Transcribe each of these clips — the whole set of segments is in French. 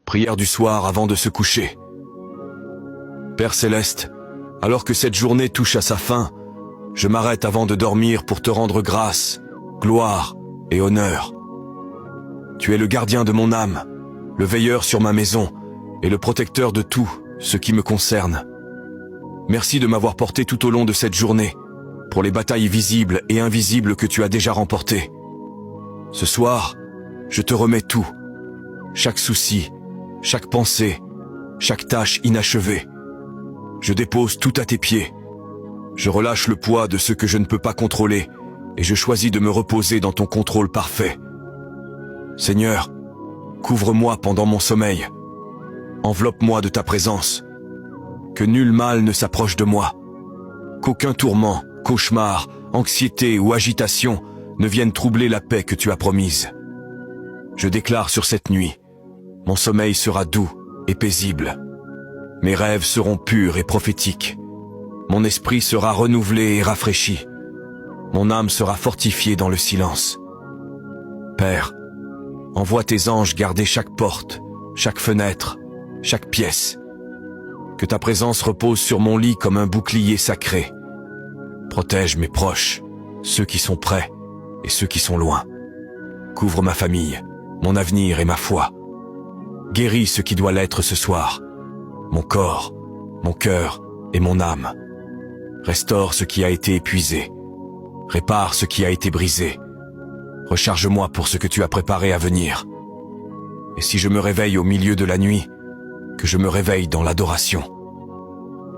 Prière du soir avant de se coucher. Père Céleste, alors que cette journée touche à sa fin, je m'arrête avant de dormir pour te rendre grâce, gloire et honneur. Tu es le gardien de mon âme, le veilleur sur ma maison et le protecteur de tout ce qui me concerne. Merci de m'avoir porté tout au long de cette journée, pour les batailles visibles et invisibles que tu as déjà remportées. Ce soir, je te remets tout, chaque souci, chaque pensée, chaque tâche inachevée. Je dépose tout à tes pieds. Je relâche le poids de ce que je ne peux pas contrôler et je choisis de me reposer dans ton contrôle parfait. Seigneur, couvre-moi pendant mon sommeil. Enveloppe-moi de ta présence. Que nul mal ne s'approche de moi. Qu'aucun tourment, cauchemar, anxiété ou agitation ne viennent troubler la paix que tu as promise. Je déclare sur cette nuit, mon sommeil sera doux et paisible. Mes rêves seront purs et prophétiques. Mon esprit sera renouvelé et rafraîchi. Mon âme sera fortifiée dans le silence. Père, envoie tes anges garder chaque porte, chaque fenêtre, chaque pièce. Que ta présence repose sur mon lit comme un bouclier sacré. Protège mes proches, ceux qui sont près et ceux qui sont loin. Couvre ma famille, mon avenir et ma foi. Guéris ce qui doit l'être ce soir. Mon corps, mon cœur et mon âme. Restaure ce qui a été épuisé. Répare ce qui a été brisé. Recharge-moi pour ce que tu as préparé à venir. Et si je me réveille au milieu de la nuit, que je me réveille dans l'adoration.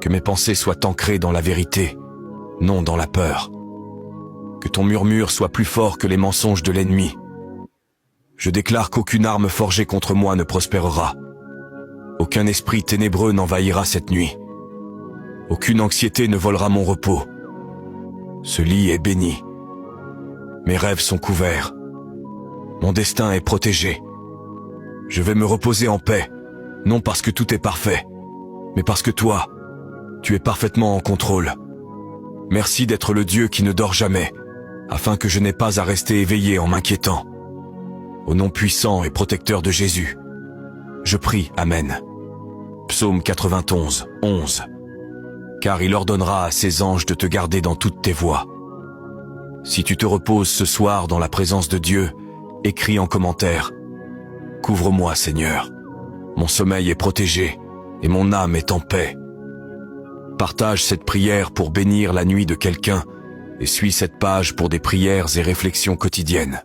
Que mes pensées soient ancrées dans la vérité, non dans la peur. Que ton murmure soit plus fort que les mensonges de l'ennemi. Je déclare qu'aucune arme forgée contre moi ne prospérera. Aucun esprit ténébreux n'envahira cette nuit. Aucune anxiété ne volera mon repos. Ce lit est béni. Mes rêves sont couverts. Mon destin est protégé. Je vais me reposer en paix, non parce que tout est parfait, mais parce que toi, tu es parfaitement en contrôle. Merci d'être le Dieu qui ne dort jamais, afin que je n'ai pas à rester éveillé en m'inquiétant. Au nom puissant et protecteur de Jésus, je prie, Amen. Psaume 91, 11. Car il ordonnera à ses anges de te garder dans toutes tes voies. Si tu te reposes ce soir dans la présence de Dieu, écris en commentaire. Couvre-moi, Seigneur. Mon sommeil est protégé et mon âme est en paix. Partage cette prière pour bénir la nuit de quelqu'un et suis cette page pour des prières et réflexions quotidiennes.